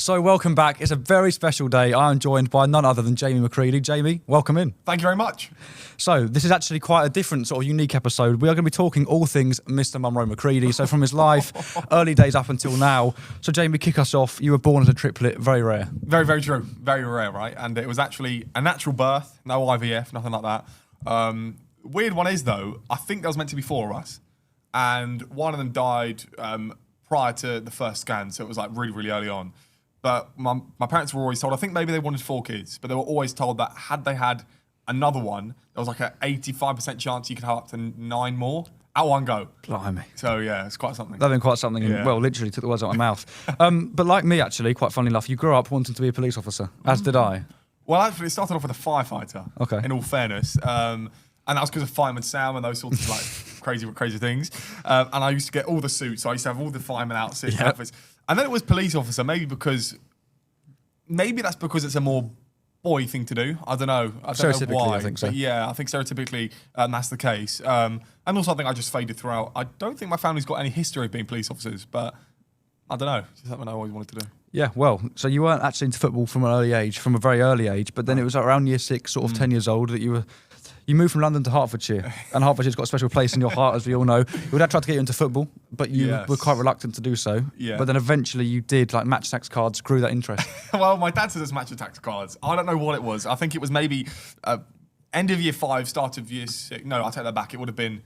So welcome back. It's a very special day. I am joined by none other than Jamie McCreedy. Jamie, welcome in. Thank you very much. So this is actually quite a different sort of unique episode. We are going to be talking all things Mr. Munro McCreedy. So from his life, early days up until now. So Jamie, kick us off. You were born as a triplet, very rare. Very, very true. Very rare, right? And it was actually a natural birth, no IVF, nothing like that. Weird one is though, I think there was meant to be 4 of us. And one of them died prior to the first scan. So it was like really, really early on. But my parents were always told, I think maybe they wanted 4 kids, but they were always told that had they had another one, there was like an 85% chance you could have up to 9 more at one go. Blimey. So yeah, it's quite something. That'd been quite something. Yeah. Well, literally took the words out of my mouth. But like me, actually, quite funny enough, you grew up wanting to be a police officer, as did I. Well, actually, it started off with a firefighter. Okay. In all fairness. And that was because of Fireman Sam and those sorts of like crazy things. And I used to get all the suits. So I used to have all the fireman outfits. Outfits. And then it was police officer, maybe that's because it's a more boy thing to do. I don't know. I don't know why. I think so. But yeah, I think stereotypically that's the case. And also I think I just faded throughout. I don't think my family's got any history of being police officers, but I don't know. It's something I always wanted to do. Yeah, well, so you weren't actually into football from a very early age, but then it was around year 6, sort of 10 years old, that you moved from London to Hertfordshire, and Hertfordshire's got a special place in your heart, as we all know. Your dad tried to get you into football, but you were quite reluctant to do so. Yeah. But then eventually you did, like match tax cards, grew that interest. Well, my dad says it's match tax cards. I don't know what it was. I think it was maybe end of year 5, start of year 6. No, I'll take that back. It would have been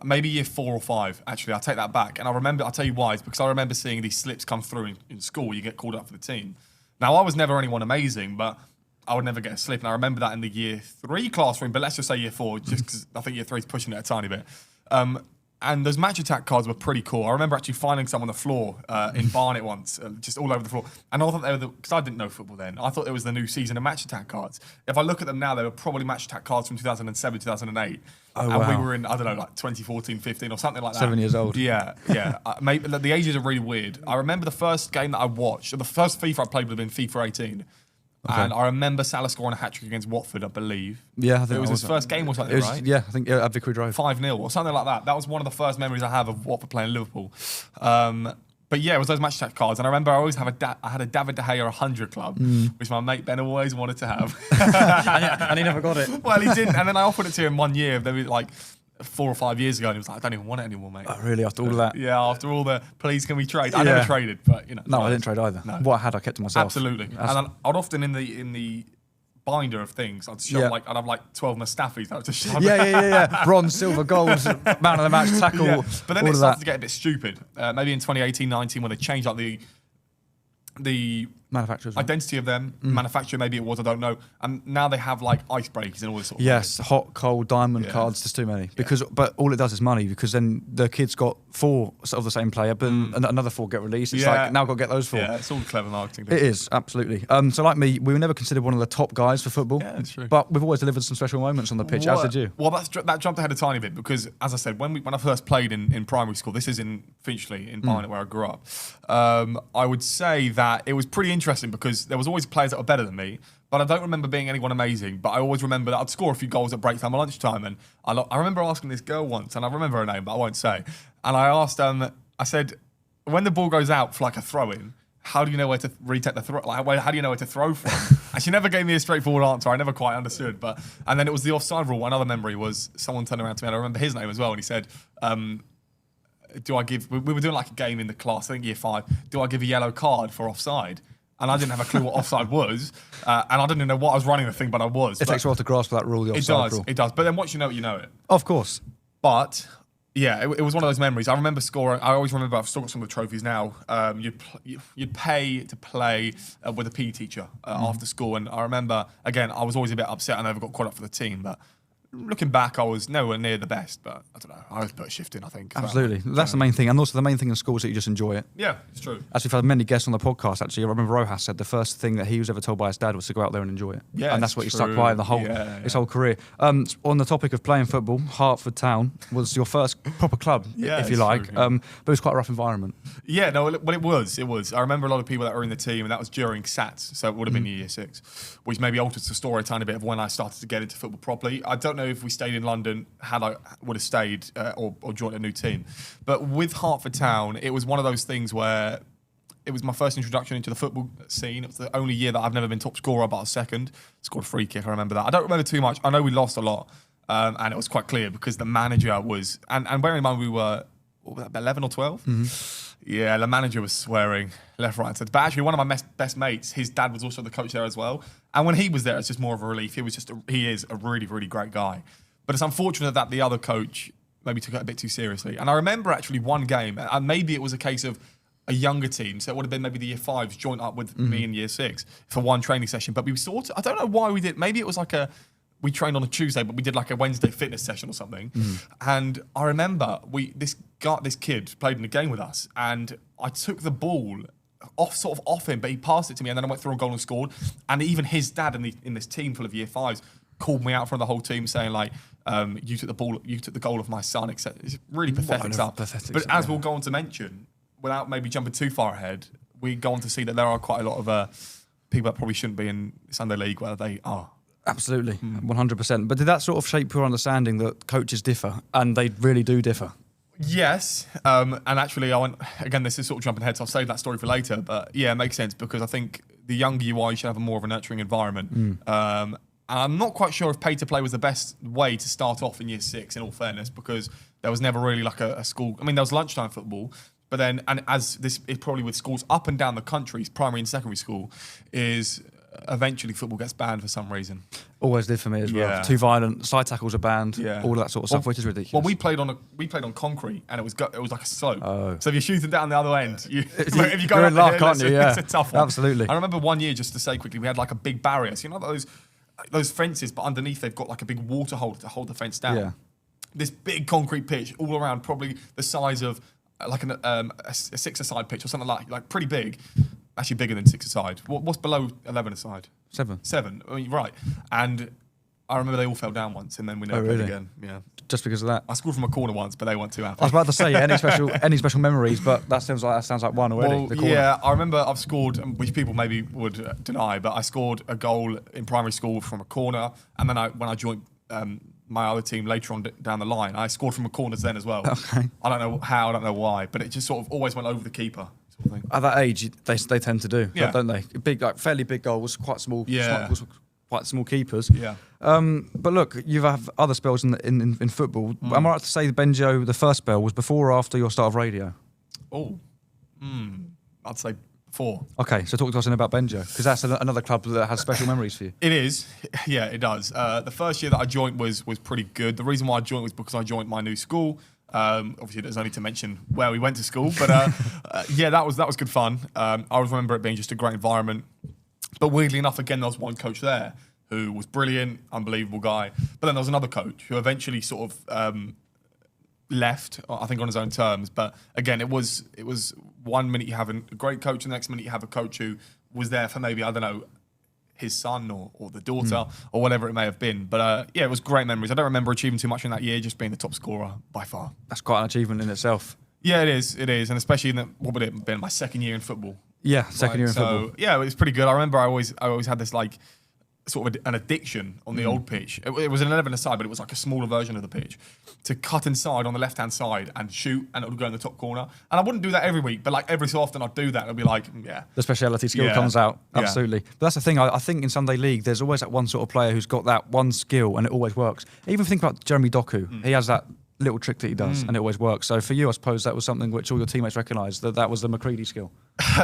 maybe year 4 or 5, actually. I'll take that back. And I'll tell you why. It's because I remember seeing these slips come through in school. You get called up for the team. Now, I was never anyone amazing, but I would never get a slip. And I remember that in the year 3 classroom, but let's just say year 4, just because I think year 3 is pushing it a tiny bit. And those match attack cards were pretty cool. I remember actually finding some on the floor in Barnet once, just all over the floor. And I thought they were because I didn't know football then. I thought it was the new season of match attack cards. If I look at them now, they were probably match attack cards from 2007, 2008. Oh, and wow. we were in, I don't know, like 2014, 15 or something like that. 7 years old. Yeah. Maybe the ages are really weird. I remember the first game that I watched, the first FIFA I played would have been FIFA 18. Okay. And I remember Salah scoring a hat-trick against Watford, I believe. Yeah, I think it was his first game or something, right? Yeah, I think at Vickery Drive. 5-0 or something like that. That was one of the first memories I have of Watford playing Liverpool. But yeah, it was those match attack cards. And I remember I always had a David De Gea 100 club, which my mate Ben always wanted to have. And he never got it. Well, he didn't. And then I offered it to him one year. There was like 4 or 5 years ago, and he was like, I don't even want it anymore, mate. Oh, really? After all of that? Yeah, after all the, please can we trade? I never traded, but you know. No, I didn't trade either. No. What I had, I kept to myself. Absolutely. And I'd often in the binder of things, I'd show I'd have like 12 Mustafis. I would just show Yeah. Bronze, silver, gold, man of the match, tackle. Yeah. But then it started to get a bit stupid. Maybe in 2018-19 when they changed like the manufacturers identity of them, manufacturer maybe it was, I don't know. And now they have like icebreakers and all this sort of thing. Hot, cold, diamond cards, there's too many. But all it does is money, because then the kids got 4 of the same player, but another 4 get released. It's like, now I've got to get those 4. Yeah, it's all clever marketing. It is, absolutely. So like me, we were never considered one of the top guys for football. Yeah, that's true. But we've always delivered some special moments on the pitch, as did you. Well, that jumped ahead a tiny bit, because as I said, when I first played in primary school, this is in Finchley, in Barnet, where I grew up, I would say that it was pretty interesting because there was always players that were better than me, but I don't remember being anyone amazing. But I always remember that I'd score a few goals at break time or lunchtime. And I remember asking this girl once, and I remember her name, but I won't say. And I asked, I said, when the ball goes out for like a throw-in, how do you know where to retake the throw? Like, how do you know where to throw from? And she never gave me a straightforward answer. I never quite understood. And then it was the offside rule. Another memory was someone turned around to me, and I remember his name as well, and he said, do I give... We were doing like a game in the class, I think year 5. Do I give a yellow card for offside? And I didn't have a clue what offside was. And I didn't even know what I was running the thing, but I was. It takes a while to grasp that rule, the offside rule. It does. But then once you know it, you know it. Of course. But... yeah, it was one of those memories. I remember scoring. I always remember. I've still got some of the trophies now. You'd pay to play with a PE teacher after school, and I remember again. I was always a bit upset. I never got caught up for the team, but looking back, I was nowhere near the best. But I don't know. I always put a shift in, I think. Absolutely, that's the main thing, and also the main thing in schools that you just enjoy it. Yeah, it's true. As we've had many guests on the podcast, actually, I remember Rojas said the first thing that he was ever told by his dad was to go out there and enjoy it. Yeah, and that's what he stuck by his whole career. On the topic of playing football, Hertford Town was your first proper club, if you like. True, but it was quite a rough environment. Yeah, no, well, it was. It was. I remember a lot of people that were in the team, and that was during SATs, so it would have been year 6, which maybe altered the story a tiny bit of when I started to get into football properly. I don't know if we stayed in London, had I would have stayed or joined a new team. But with Hertford Town, it was one of those things where it was my first introduction into the football scene. It was the only year that I've never been top scorer, but I was second. Scored a free kick, I remember that. I don't remember too much. I know we lost a lot, and it was quite clear because the manager was, and bearing in mind we were, what was that, 11 or 12? Mm-hmm. Yeah, the manager was swearing left, right, and centre. But actually, one of my best mates, his dad was also the coach there as well. And when he was there, it's just more of a relief. He is a really, really great guy. But it's unfortunate that the other coach maybe took it a bit too seriously. And I remember actually one game, and maybe it was a case of a younger team, so it would have been maybe the year 5s joined up with me in year 6 for one training session. But we sort of, I don't know why we did, maybe it was like we trained on a Tuesday, but we did like a Wednesday fitness session or something. And I remember this kid played in a game with us, and I took the ball off him, but he passed it to me, and then I went through a goal and scored. And even his dad in this team full of year 5s called me out from the whole team, saying like, "You took the goal of my son," etc. It's really pathetic stuff. But as we'll go on to mention, without maybe jumping too far ahead, we go on to see that there are quite a lot of people that probably shouldn't be in Sunday League where they are. Absolutely, 100%. But did that sort of shape your understanding that coaches differ, and they really do differ? Yes, and actually I went, again, this is sort of jumping ahead, so I'll save that story for later, but yeah, it makes sense because I think the younger you are, you should have a more of a nurturing environment. And I'm not quite sure if pay to play was the best way to start off in year 6, in all fairness, because there was never really like a school, I mean, there was lunchtime football, but then, and as this is probably with schools up and down the country, primary and secondary school, is eventually football gets banned for some reason. Always did for me as well. Too violent, side tackles are banned, all of that sort of stuff, which is ridiculous. Well, we played on concrete, and it was like a slope. So if you're shooting down the other end, if you go in luck, aren't you? Yeah, it's a tough one. Absolutely. I remember one year, just to say quickly, we had like a big barrier. So you know those fences, but underneath they've got like a big water holder to hold the fence down. Yeah. This big concrete pitch all around, probably the size of like a 6-a-side pitch or something like pretty big. Actually bigger than 6-a-side. What's below 11-a-side? 7. I mean, right. And I remember they all fell down once, and then we never played again. Yeah. Just because of that? I scored from a corner once, but they weren't too happy. I was about to say any special memories, but that sounds like one already. Well, yeah, I remember I've scored, which people maybe would deny, but I scored a goal in primary school from a corner, and then when I joined my other team later on down the line, I scored from a corners then as well. Okay. I don't know how, I don't know why, but it just sort of always went over the keeper. Sort of thing. At that age, they tend to do, don't they? Big, like fairly big goals, quite small, quite small keepers. Yeah. But look, you've had other spells in football. Am I right to say Benjo, the first spell, was before or after your start of radio? I'd say before. Okay, so talk to us about Benjo, because that's another club that has special memories for you. It is, yeah, it does. The first year that I joined was pretty good. The reason why I joined was because I joined my new school. Obviously, there's only to mention where we went to school, but yeah, that was good fun. I always remember it being just a great environment. But weirdly enough, again, there was one coach there who was brilliant, unbelievable guy. But then there was another coach who eventually sort of left, I think on his own terms. But again, it was 1 minute you have a great coach, and the next minute you have a coach who was there for maybe, I don't know, his son or the daughter or whatever it may have been. But yeah, it was great memories. I don't remember achieving too much in that year, just being the top scorer by far. That's quite an achievement in itself. Yeah, it is. And especially in what would it have been, my second year in football. Yeah, second year in football. Yeah, it was pretty good. I remember I always had this like sort of an addiction on the old pitch. It was an 11-a-side, but it was like a smaller version of the pitch, to cut inside on the left-hand side and shoot, and it would go in the top corner. And I wouldn't do that every week, but like every so often I'd do that. It'd be like, yeah. The speciality skill comes out, absolutely. But that's the thing, I think in Sunday League, there's always that one sort of player who's got that one skill, and it always works. Even if you think about Jeremy Doku, he has that little trick that he does, and it always works. So for you, I suppose that was something which all your teammates recognised, that was the McCreedy skill.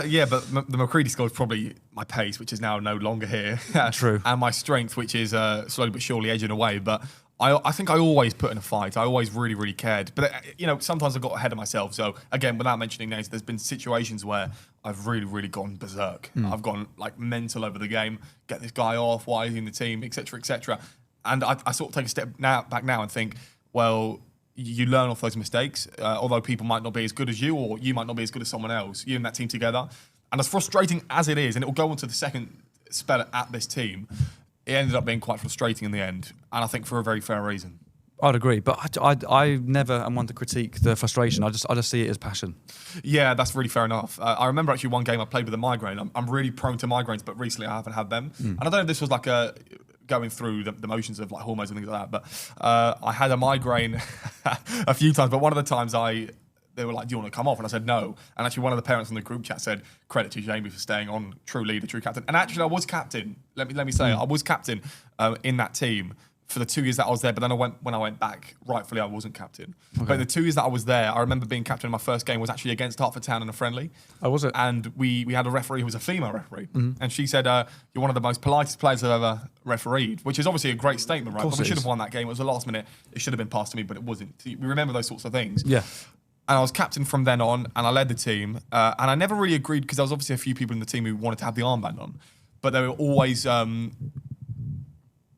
Yeah, but the McCreedy skill is probably my pace, which is now no longer here. True. And my strength, which is slowly but surely edging away. But I think I always put in a fight. I always really, really cared. But, sometimes I got ahead of myself. So, again, without mentioning names, there's been situations where I've really, really gone berserk. I've gone, like, mental over the game, get this guy off, why is he in the team, etc., etc. And I sort of take a step back now and think, well, you learn off those mistakes, although people might not be as good as you, or you might not be as good as someone else, you and that team together. And as frustrating as it is, and it will go on to the second spell at this team, it ended up being quite frustrating in the end. And I think for a very fair reason. I'd agree, but I never am one to critique the frustration. I just see it as passion. Yeah, that's really fair enough. I remember actually one game I played with a migraine. I'm really prone to migraines, but recently I haven't had them. And I don't know if this was like going through the motions of like hormones and things like that, but I had a migraine a few times, but one of the times they were like, do you want to come off? And I said no. And actually one of the parents in the group chat said, credit to Jamie for staying on, true leader, true captain. And actually I was captain. Let me say, I was captain in that team for the 2 years that I was there, but then when I went back, rightfully I wasn't captain. Okay. But the 2 years that I was there, I remember being captain in my first game was actually against Hertford Town in a friendly. Oh, was it? And we had a referee who was a female referee. And she said, you're one of the most politest players I've ever refereed, which is obviously a great statement, right? But we should have won that game. It was the last minute. It should have been passed to me, but it wasn't. We remember those sorts of things. Yeah. And I was captain from then on, and I led the team. And I never really agreed, because there was obviously a few people in the team who wanted to have the armband on. But they were always...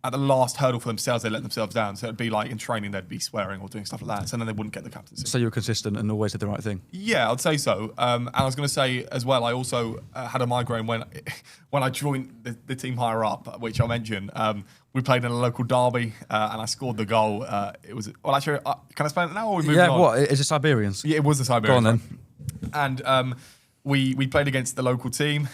at the last hurdle for themselves, they let themselves down. So it'd be like in training, they'd be swearing or doing stuff like that. So then they wouldn't get the captaincy. So you were consistent and always did the right thing? Yeah, I'd say so. And I was going to say as well, I also had a migraine when I joined the team higher up, which I mentioned. We played in a local derby and I scored the goal. It was, well, actually, can I explain it now or are we moving on? Yeah, what? Is it Siberians? Yeah, it was the Siberians. Go on then. And we played against the local team,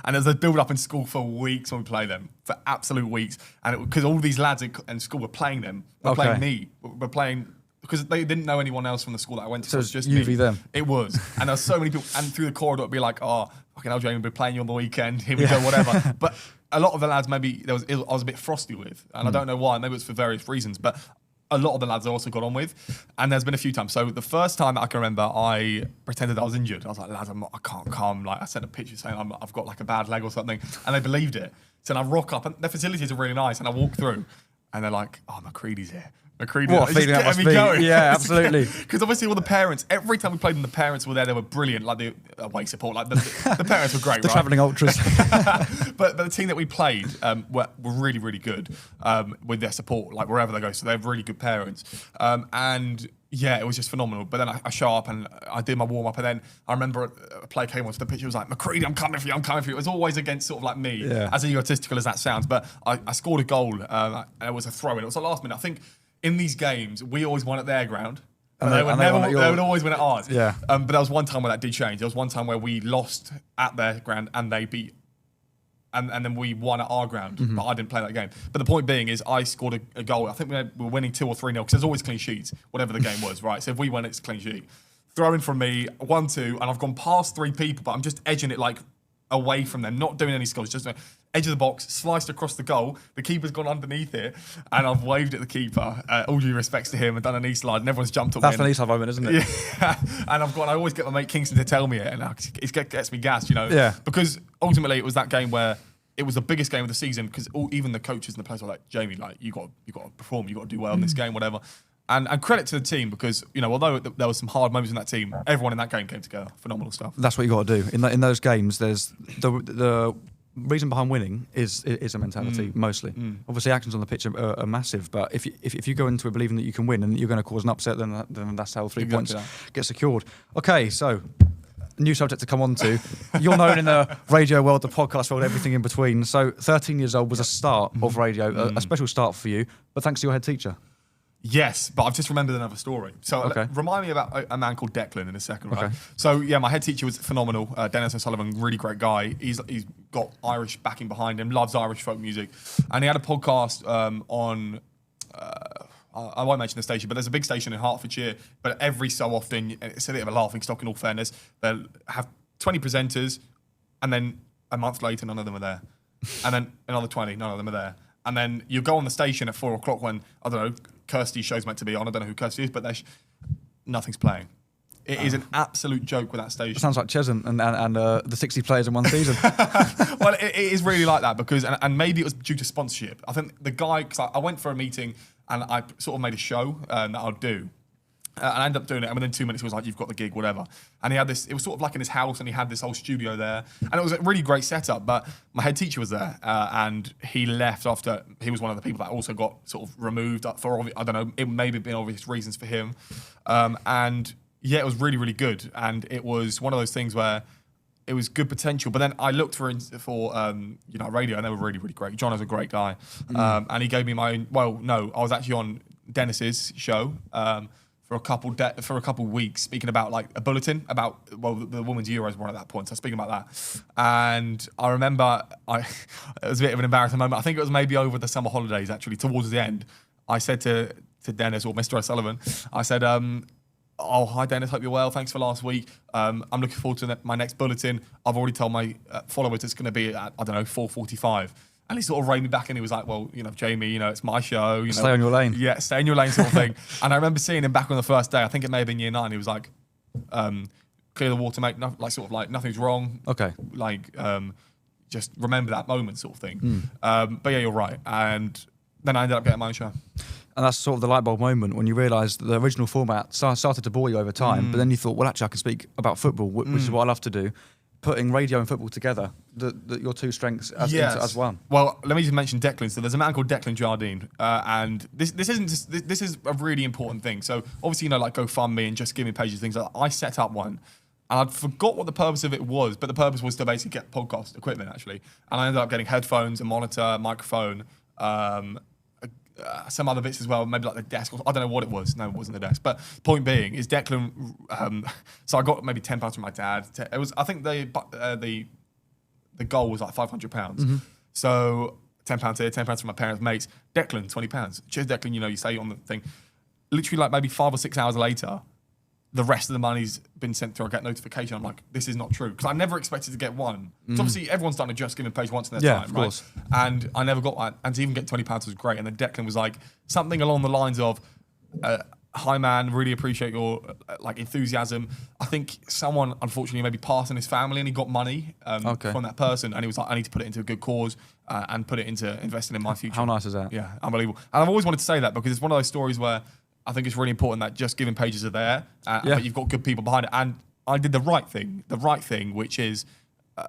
and there's a build-up in school for weeks when we play them, for absolute weeks. And because all these lads in school were playing them, playing me, were playing, because they didn't know anyone else from the school that I went to. So it was just you me. v them. It was. And there were so many people, and through the corridor it'd be like, oh, fucking hell, Jamie, we're playing you on the weekend, here we go, whatever. But a lot of the lads maybe I was a bit frosty with, and I don't know why, maybe it was for various reasons, but a lot of the lads I also got on with, and there's been a few times. So the first time that I can remember, I pretended I was injured. I was like, lads, I can't come. Like I sent a picture saying I've got like a bad leg or something, and they believed it. So then I rock up, and their facilities are really nice, and I walk through, and they're like, oh, McCready's here. McCreedy, what a feeling that must be. Going. Yeah, absolutely. Because obviously all the parents, every time we played them, the parents were there. They were brilliant. Like the away support, like the parents were great. The right? travelling ultras. but the team that we played were really, really good with their support, like wherever they go. So they have really good parents. And yeah, it was just phenomenal. But then I show up and I did my warm up, and then I remember a player came onto the pitch. It was like, McCreedy, I'm coming for you. I'm coming for you. It was always against sort of like me, as egotistical as that sounds. But I scored a goal, and it was a throw in. It was the last minute. I think. In these games, we always won at their ground. And they would always win at ours. Yeah. But there was one time where that did change. There was one time where we lost at their ground and they beat, and then we won at our ground. But I didn't play that game. But the point being is I scored a goal. I think we were winning 2 or 3-0 because there's always clean sheets, whatever the game was, right? So if we win, it's a clean sheet. Throw in from me, 1-2, and I've gone past 3 people, but I'm just edging it like away from them, not doing any skills, just edge of the box, sliced across the goal. The keeper's gone underneath it, and I've waved at the keeper. All due respects to him, and done a knee slide, and everyone's jumped up. That's the knee slide moment, isn't it? Yeah. And I always get my mate Kingston to tell me it, and it gets me gassed, you know. Yeah. Because ultimately, it was that game where it was the biggest game of the season. Because even the coaches and the players were like, Jamie, like you got to perform, you got to do well in this game, whatever. And credit to the team because, you know, although there was some hard moments in that team, everyone in that game came together. Phenomenal stuff. That's what you got to do. In those games, there's the reason behind winning is a mentality, mostly. Obviously, actions on the pitch are massive, but if you go into it believing that you can win and you're going to cause an upset, then that's how 3 points get secured. Okay, so new subject to come on to. You're known in the radio world, the podcast world, everything in between. So 13 years old was a start of radio, a special start for you, but thanks to your head teacher. Yes, but I've just remembered another story. So remind me about a man called Declan in a second, right? Okay. So yeah, my head teacher was phenomenal. Dennis O'Sullivan, really great guy. He's got Irish backing behind him, loves Irish folk music. And he had a podcast on, I won't mention the station, but there's a big station in Hertfordshire, but every so often, it's a bit of a laughing stock in all fairness, they'll have 20 presenters, and then a month later, none of them are there. And then another 20, none of them are there. And then you go on the station at 4 o'clock when, I don't know, Kirsty's show's meant to be on. I don't know who Kirsty is, but nothing's playing. It is an absolute joke with that station. It sounds like Cheshunt and the 60 players in one season. Well, it is really like that because, and maybe it was due to sponsorship. I think the guy, because I went for a meeting and I sort of made a show that I'll do. And I ended up doing it, and within 2 minutes, he was like, you've got the gig, whatever. And he had this, it was sort of like in his house, and he had this whole studio there. And it was a really great setup, but my head teacher was there, and he left after, he was one of the people that also got sort of removed for, I don't know, it may have been obvious reasons for him. And yeah, it was really, really good. And it was one of those things where it was good potential. But then I looked for radio, and they were really, really great. John is a great guy. And he gave me my own, I was actually on Dennis's show, for a couple weeks, speaking about like a bulletin about the Women's Euros were on at that point. So speaking about that, and I remember it was a bit of an embarrassing moment. I think it was maybe over the summer holidays actually. Towards the end, I said to Dennis or Mr. O'Sullivan, I said, oh, hi Dennis, hope you're well. Thanks for last week. I'm looking forward to my next bulletin. I've already told my followers it's going to be at, I don't know, 4:45. And he sort of reined me back and he was like, well, Jamie, it's my show. Stay on your lane. Yeah, stay in your lane sort of thing. And I remember seeing him back on the first day. I think it may have been year 9. He was like, clear the water, mate. Nothing's wrong. Okay. Just remember that moment sort of thing. But yeah, you're right. And then I ended up getting my own show. And that's sort of the light bulb moment when you realise the original format started to bore you over time, but then you thought, well, actually, I can speak about football, which is what I love to do. Putting radio and football together, your two strengths as one. Well, let me just mention Declan. So there's a man called Declan Jardine, and this is a really important thing. So obviously, like GoFundMe and just giving pages, things like that. I set up one. And I'd forgot what the purpose of it was, but the purpose was to basically get podcast equipment, actually. And I ended up getting headphones, a monitor, microphone, some other bits as well, maybe like the desk. I don't know what it was. No, it wasn't the desk. But point being is Declan. So I got maybe £10 from my dad. It was, I think the goal was like £500. So £10 here, £10 from my parents' mates. Declan, £20. Cheers, Declan. You say on the thing. Literally, like maybe 5 or 6 hours later, the rest of the money's been sent through. I get notification. I'm like, this is not true. Because I never expected to get one. So obviously everyone's done a Just Giving page once in their time, of course. Right? And I never got one. And to even get £20 was great. And then Declan was like, something along the lines of, hi man, really appreciate your enthusiasm. I think someone, unfortunately, maybe passed in his family and he got money from that person. And he was like, I need to put it into a good cause and put it into investing in my future. How nice is that? Yeah, unbelievable. And I've always wanted to say that because it's one of those stories where I think it's really important that Just Giving pages are there, but you've got good people behind it. And I did the right thing, which is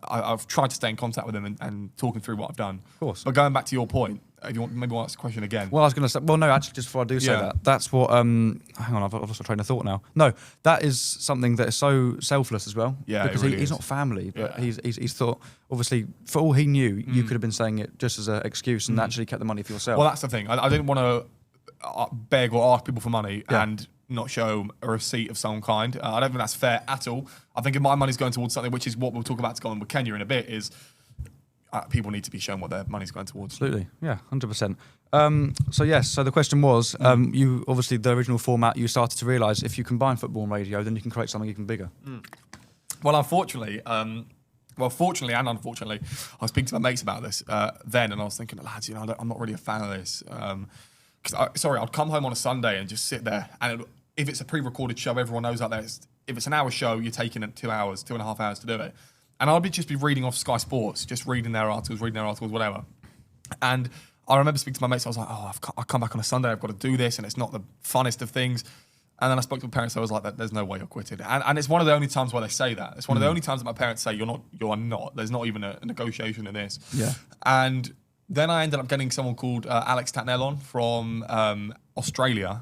I've tried to stay in contact with them and talking through what I've done. Of course. But going back to your point, if you want, maybe want to ask the question again. Well, I was going to say, well, no, actually, just before I do say that, that's what, hang on, I've lost my train of thought now. No, that is something that is so selfless as well. Yeah, because really he's not family, but he's thought, obviously, for all he knew, you could have been saying it just as an excuse and actually kept the money for yourself. Well, that's the thing. I didn't want to beg or ask people for money and not show a receipt of some kind. I don't think that's fair at all. I think if my money's going towards something, which is what we'll talk about to go on with Kenya in a bit, is people need to be shown what their money's going towards. Absolutely, yeah, 100%. So the question was, you obviously the original format, you started to realise if you combine football and radio, then you can create something even bigger. Well, fortunately and unfortunately, I was speaking to my mates about this then, and I was thinking, lads, I'm not really a fan of this. I'd come home on a Sunday and just sit there, and if it's a pre-recorded show, everyone knows out there, if it's an hour show, you're taking it 2.5 hours to do it. And I'd just be reading off Sky Sports, just reading their articles, whatever. And I remember speaking to my mates, I was like, I've come back on a Sunday, I've got to do this, and it's not the funnest of things. And then I spoke to my parents, I was like, there's no way you're quitting. And it's one of the only times where they say that. It's one of the only times that my parents say, you are not. There's not even a negotiation in this. Yeah. And then I ended up getting someone called Alex Tatnell on from Australia,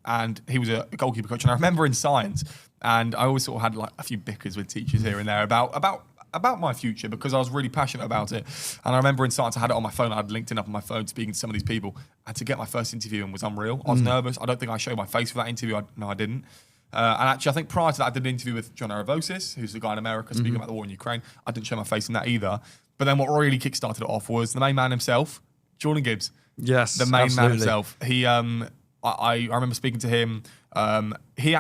and he was a goalkeeper coach. And I remember in science, and I always sort of had like a few bickers with teachers here and there about my future because I was really passionate about it. And I remember in science, I had it on my phone. I had LinkedIn up on my phone speaking to some of these people. And to get my first interview was unreal. I was nervous. I don't think I showed my face for that interview. I didn't. And actually, I think prior to that, I did an interview with John Aravosis, who's the guy in America speaking about the war in Ukraine. I didn't show my face in that either. But then what really kickstarted it off was the main man himself, Jordan Gibbs. Yes, the main man himself. He, I remember speaking to him. He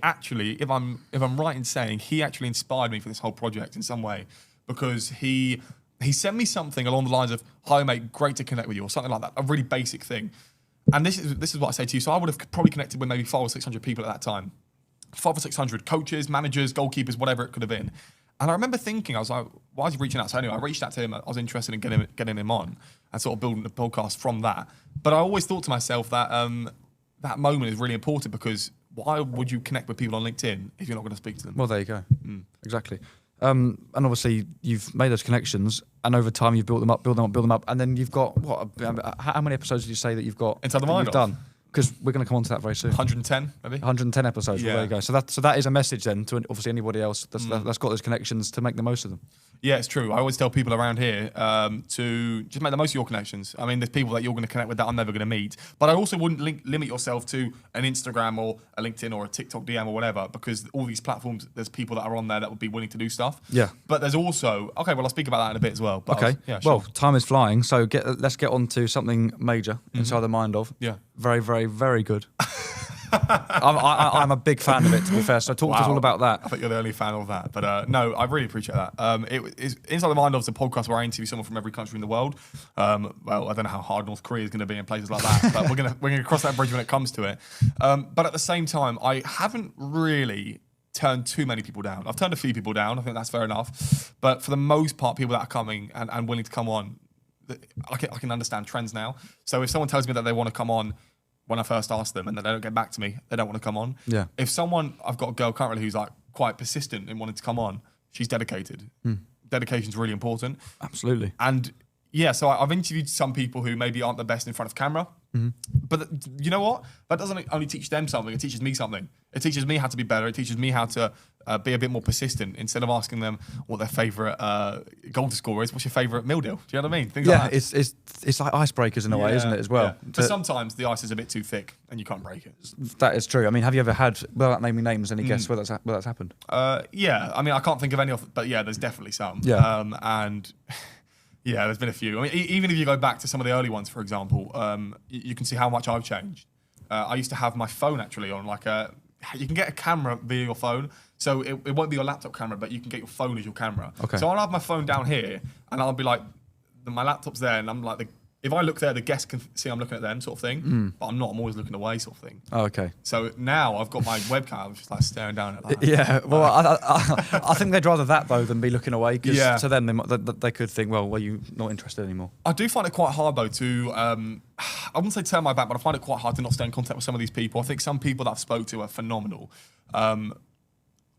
actually, if I'm right in saying, he actually inspired me for this whole project in some way because he sent me something along the lines of, "Hi mate, great to connect with you," or something like that, a really basic thing. And this is what I say to you. So I would have probably connected with maybe 500 or 600 people at that time, 500 or 600 coaches, managers, goalkeepers, whatever it could have been. And I remember thinking, I was like, why is he reaching out? So anyway, I reached out to him. I was interested in getting him on and sort of building the podcast from that. But I always thought to myself that that moment is really important because why would you connect with people on LinkedIn if you're not going to speak to them? Well, there you go. Exactly. And obviously, you've made those connections, and over time, you've built them up, and then you've got, how many episodes did you say that you've got? Inside the Mind you've done? Because we're going to come on to that very soon. 110, maybe? 110 episodes. Yeah. Well, there you go. So that is a message then to obviously anybody else that's got those connections to make the most of them. Yeah, it's true. I always tell people around here to just make the most of your connections. I mean, there's people that you're going to connect with that I'm never going to meet. But I also wouldn't limit yourself to an Instagram or a LinkedIn or a TikTok DM or whatever, because all these platforms, there's people that are on there that would be willing to do stuff. Yeah. But there's also, okay, well, I'll speak about that in a bit as well. But okay. Yeah, sure. Well, time is flying. So let's get on to something major inside the mind of. Yeah. Very, very, very good. I'm a big fan of it, to be fair. So talk to us all about that. I think you're the only fan of that. But no, I really appreciate that. It's Inside the Mind of the podcast where I interview someone from every country in the world. Well, I don't know how hard North Korea is going to be in places like that, but we're gonna cross that bridge when it comes to it. But at the same time, I haven't really turned too many people down. I've turned a few people down. I think that's fair enough. But for the most part, people that are coming and willing to come on, I can understand trends now. So if someone tells me that they want to come on when I first ask them and then they don't get back to me, they don't want to come on. Yeah. If I've got a girl currently who's like quite persistent in wanting to come on, she's dedicated. Dedication's really important. Absolutely. And yeah, so I've interviewed some people who maybe aren't the best in front of camera. But you know what? That doesn't only teach them something, it teaches me something. It teaches me how to be better. It teaches me how to be a bit more persistent. Instead of asking them what their favourite goal to score is, what's your favourite meal deal? Do you know what I mean? Things like that. It's like icebreakers in a way, isn't it, as well? Yeah. But sometimes the ice is a bit too thick and you can't break it. That is true. I mean, have you ever had, without naming names, any guess where that's happened? Yeah, I mean, I can't think of any of it, but yeah, there's definitely some. Yeah. And yeah, there's been a few. I mean, even if you go back to some of the early ones, for example, you can see how much I've changed. I used to have my phone actually on you can get a camera via your phone. So it won't be your laptop camera, but you can get your phone as your camera. Okay. So I'll have my phone down here and I'll be like, my laptop's there and I'm like, if I look there, the guests can see I'm looking at them sort of thing, but I'm not, I'm always looking away sort of thing. Oh, okay. So now I've got my webcam, I'm just like staring down at that. Yeah, well, I think they'd rather that though than be looking away, because to them they could think, well, you're not interested anymore. I do find it quite hard though to, I wouldn't say turn my back, but I find it quite hard to not stay in contact with some of these people. I think some people that I've spoke to are phenomenal.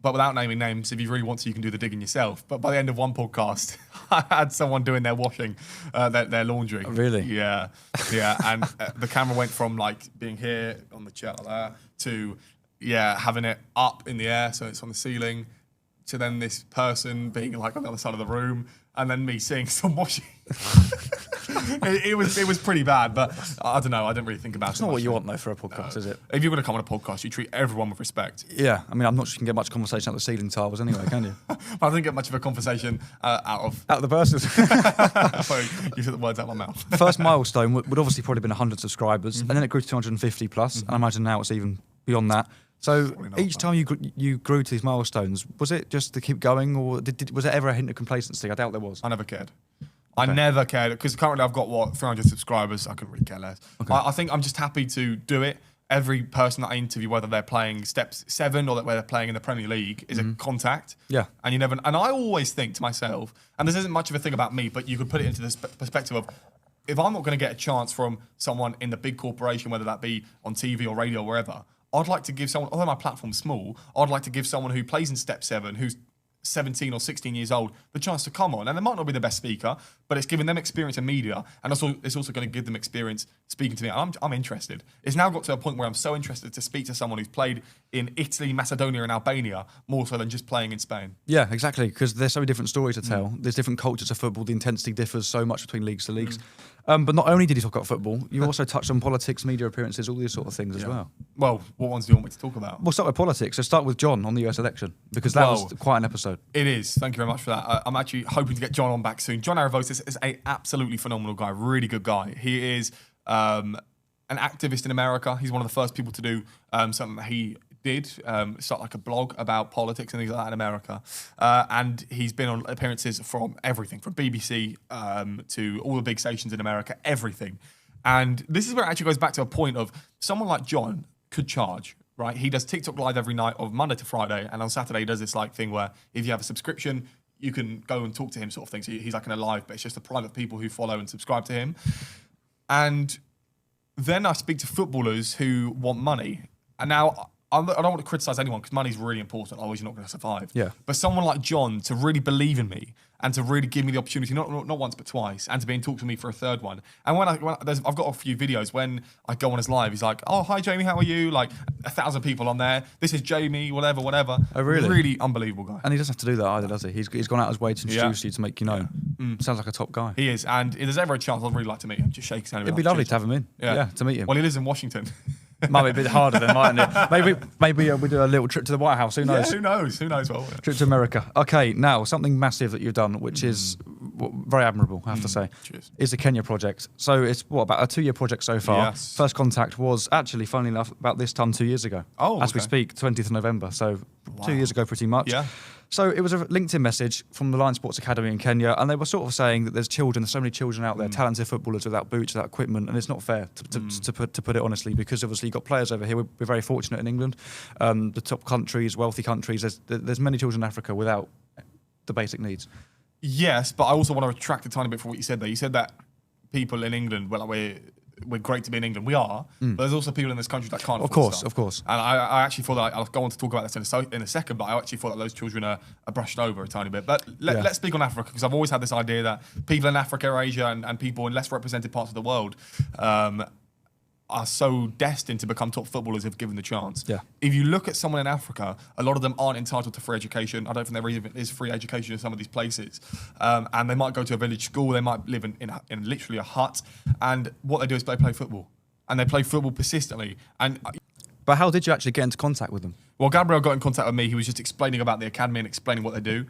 But without naming names, if you really want to, you can do the digging yourself. But by the end of one podcast, I had someone doing their washing, their laundry. Really? Yeah, yeah. And the camera went from like being here on the chair like that to, having it up in the air, so it's on the ceiling, to then this person being like on the other side of the room, and then me seeing some washing. It was pretty bad, but I don't know. I didn't really think about it. It's not what you want though for a podcast, is it? If you're going to come on a podcast, you treat everyone with respect. Yeah, I mean, I'm not sure you can get much conversation out the ceiling tiles anyway, can you? I didn't get much of a conversation out of the person. Sorry, you took the words out of my mouth. First milestone would obviously probably been 100 subscribers, and then it grew to 250 plus, and I imagine now it's even beyond that. So each time you grew to these milestones, was it just to keep going, or was there ever a hint of complacency? I doubt there was. I never cared. Okay. I never cared, because currently I've got, 300 subscribers. I couldn't really care less. Okay. I think I'm just happy to do it. Every person that I interview, whether they're playing Step 7 or whether they're playing in the Premier League, is a contact. Yeah. And and I always think to myself, and this isn't much of a thing about me, but you could put it into this perspective of, if I'm not going to get a chance from someone in the big corporation, whether that be on TV or radio or wherever, I'd like to give someone, although my platform's small, I'd like to give someone who plays in Step 7, who's 17 or 16 years old, the chance to come on. And they might not be the best speaker, but it's giving them experience in media, and it's also going to give them experience speaking to me. I'm interested. It's now got to a point where I'm so interested to speak to someone who's played in Italy, Macedonia and Albania, more so than just playing in Spain. Yeah, exactly, because there's so many different stories to tell. There's different cultures of football. The intensity differs so much between leagues to leagues. But not only did you talk about football, you also touched on politics, media appearances, all these sort of things as well. Well, what ones do you want me to talk about? We'll start with politics. So start with John on the US election, because that was quite an episode. It is. Thank you very much for that. I'm actually hoping to get John on back soon. John Aravosis is an absolutely phenomenal guy, really good guy. He is an activist in America. He's one of the first people to do something that he did, start like a blog about politics and things like that in America. And he's been on appearances from everything, from BBC to all the big stations in America, everything. And this is where it actually goes back to a point of someone like John could charge, right? He does TikTok live every night of Monday to Friday, and on Saturday he does this like thing where if you have a subscription, you can go and talk to him sort of thing. So he's like in a live, but it's just the private people who follow and subscribe to him. And then I speak to footballers who want money. And now I don't want to criticize anyone, because money's really important. Otherwise, you're not going to survive. Yeah. But someone like John to really believe in me and to really give me the opportunity, not once but twice, and to be in talks with me for a third one. And I've got a few videos when I go on his live. He's like, "Oh, hi Jamie, how are you?" Like 1,000 people on there. This is Jamie, whatever. Oh, really? Really unbelievable guy. And he doesn't have to do that either, does he? He's gone out his way to introduce you, to make you known. Sounds like a top guy. He is, and if there's ever a chance, I'd really like to meet him. Just shake his hand. It'd be lovely to have him in. Yeah, to meet him. Well, he lives in Washington. Might be a bit harder then, mightn't it? Maybe we do a little trip to the White House. Who knows? Yeah, who knows? Who knows? Well, trip to America. Okay, now something massive that you've done, which is very admirable, I have to say, Cheers. is the Kenya project. So it's about a 2-year project so far. Yes. First contact was actually, funnily enough, about this time 2 years ago. Oh, as we okay. speak, 20th of November. So 2 years ago, pretty much. Yeah. So it was a LinkedIn message from the Lion Sports Academy in Kenya, and they were sort of saying that there's so many children out there, talented footballers without boots, without equipment, and it's not fair to put it honestly, because obviously you've got players over here. We're very fortunate in England, the top countries, wealthy countries. There's many children in Africa without the basic needs. Yes, but I also want to retract a tiny bit from what you said there. You said that people in England, well, we're great to be in England. We are, but there's also people in this country that can't. Of course. And I actually thought that I'll go on to talk about this in a second. But I actually thought that those children are brushed over a tiny bit. But let's speak on Africa, because I've always had this idea that people in Africa, Asia, and people in less represented parts of the world are so destined to become top footballers if given the chance. Yeah. If you look at someone in Africa, a lot of them aren't entitled to free education. I don't think there even is free education in some of these places. And they might go to a village school. They might live in literally a hut. And what they do is they play football. And they play football persistently. But how did you actually get into contact with them? Well, Gabriel got in contact with me. He was just explaining about the academy and explaining what they do.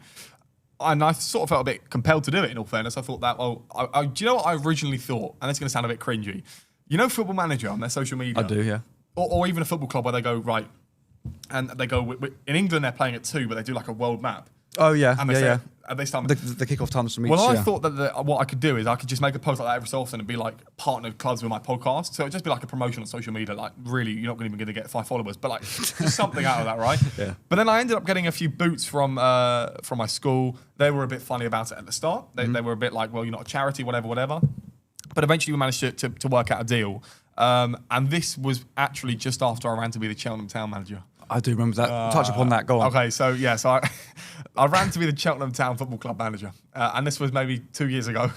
And I sort of felt a bit compelled to do it, in all fairness. I thought that, do you know what I originally thought? And it's going to sound a bit cringy. You know Football Manager on their social media? I do, yeah. Or even a football club where they go, right, and they go, in England they're playing at 2, but they do like a world map. Oh, yeah, And they start the kickoff times from each. Well, I thought that what I could do is I could just make a post like that every so often and be like partnered clubs with my podcast. So it'd just be like a promotion on social media. Like, really, you're not even going to get 5 followers, but like just something out of that, right? Yeah. But then I ended up getting a few boots from my school. They were a bit funny about it at the start. They were a bit like, well, you're not a charity, whatever. But eventually we managed to work out a deal. And this was actually just after I ran to be the Cheltenham Town manager. I do remember that. Touch upon that. Go on. Okay, so I ran to be the Cheltenham Town Football Club manager, and this was maybe 2 years ago.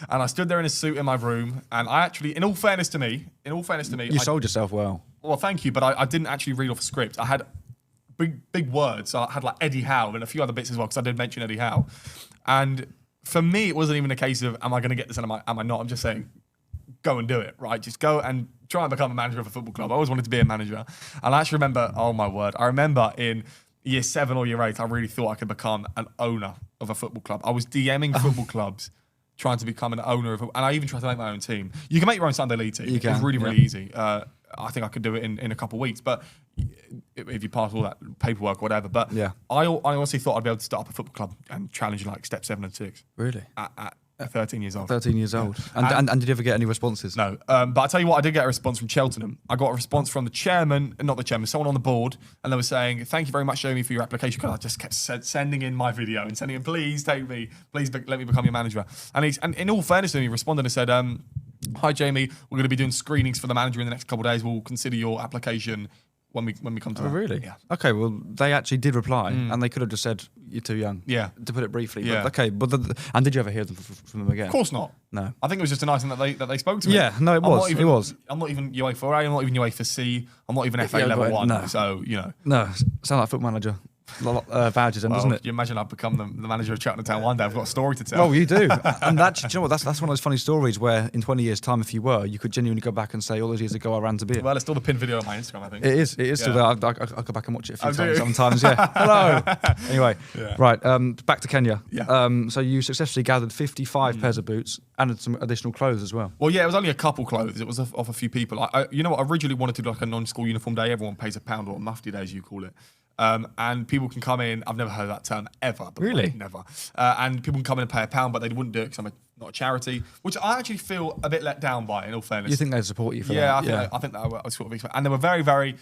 And I stood there in a suit in my room, and I actually, in all fairness to me, you sold yourself well. Well, thank you, but I didn't actually read off a script. I had big words. So I had like Eddie Howe and a few other bits as well, because I did mention Eddie Howe. And for me, it wasn't even a case of, am I going to get this and am I not? I'm just saying, go and do it, right? Just go and try and become a manager of a football club. I always wanted to be a manager. And I actually remember, oh my word, I remember in year 7 or year 8, I really thought I could become an owner of a football club. I was DMing football clubs, trying to become an owner of, and I even tried to make my own team. You can make your own Sunday League team. You can, it's really easy. I think I could do it in a couple of weeks, but if you pass all that paperwork or whatever. But yeah. I honestly thought I'd be able to start up a football club and challenge like step 7 and 6. Really? At 13 years old. 13 years old. And did you ever get any responses? No. But I tell you what, I did get a response from Cheltenham. I got a response from the chairman, not the chairman, someone on the board, and they were saying, thank you very much, Jamie, for your application, because I just kept sending in my video and sending in, please take me, please let me become your manager. And in all fairness to him, he responded and said, hi, Jamie, we're going to be doing screenings for the manager in the next couple of days. We'll consider your application when we come to that. Oh, really? Yeah. Okay, well, they actually did reply, and they could have just said, you're too young. Yeah. To put it briefly. Yeah. But, okay, and did you ever hear from them again? Of course not. No. I think it was just a nice thing that they spoke to me. Yeah, no, it was. I'm not even UEFA A, I'm not even UEFA C, I'm not even FA level 1. No. So, you know. No, sound like football manager. Vouchers, doesn't it? You imagine I've become the manager of Cheltenham Town one day. I've got a story to tell. Well, you do. And that, do you know what? That's one of those funny stories where in 20 years' time, if you were, you could genuinely go back and say, all those years ago, I ran to be it. Well, it's still the pinned video on my Instagram, I think. It is still there. I'll go back and watch it a few times. Do. Sometimes, yeah. Hello. Anyway, Yeah. right. Back to Kenya. Yeah. So you successfully gathered 55 pairs of boots and some additional clothes as well. Well, yeah, it was only a couple clothes. It was off a few people. You know what? I originally wanted to do like a non-school uniform day. Everyone pays £1 or a mufti day, as you call it. And people can come in. I've never heard that term ever. But Really? Never. And people can come in and pay £1, but they wouldn't do it because I'm not a charity, which I actually feel a bit let down by, in all fairness. You think they'd support you for yeah, that? I think that I was sort of expecting. And they were very, very,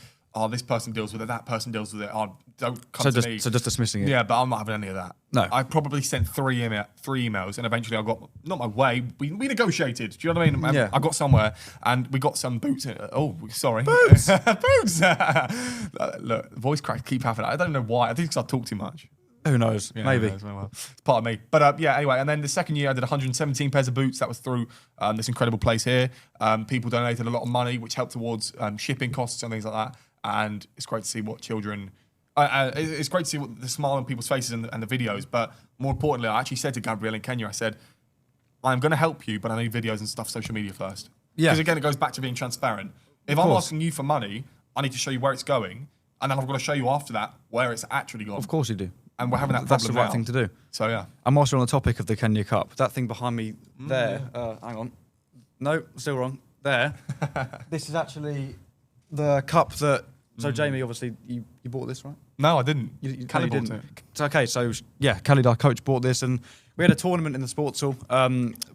this person deals with it, that person deals with it. Don't come to me. So just dismissing it? Yeah, but I'm not having any of that. No. I probably sent three emails, and eventually I got, not my way, we negotiated. Do you know what I mean? Yeah. I got somewhere, and we got some boots. Sorry. Boots! Boots! Look, voice cracks keep happening. I don't know why. I think it's because I talk too much. Who knows? Yeah, Maybe. Well, it's part of me. But yeah, anyway, and then the second year I did 117 pairs of boots. That was through this incredible place here. People donated a lot of money, which helped towards shipping costs and things like that. And it's great to see what children... it's great to see what the smile on people's faces and the videos. But more importantly, I actually said to Gabrielle in Kenya, I said, I'm going to help you, but I need videos and stuff, social media first. Yeah. Because again, it goes back to being transparent. If I'm asking you for money, I need to show you where it's going. And then I've got to show you after that where it's actually gone. Of course you do. and we're having that That's the problem right thing to do. So yeah. And whilst we're on the topic of the Kenya Cup, that thing behind me there, hang on. No, still wrong. There. This is actually the cup that... So, Jamie, obviously, you bought this, right? No, I didn't. Callie bought didn't. It. Okay, so, yeah, Callie, our coach, bought this, and we had a tournament in the sports hall.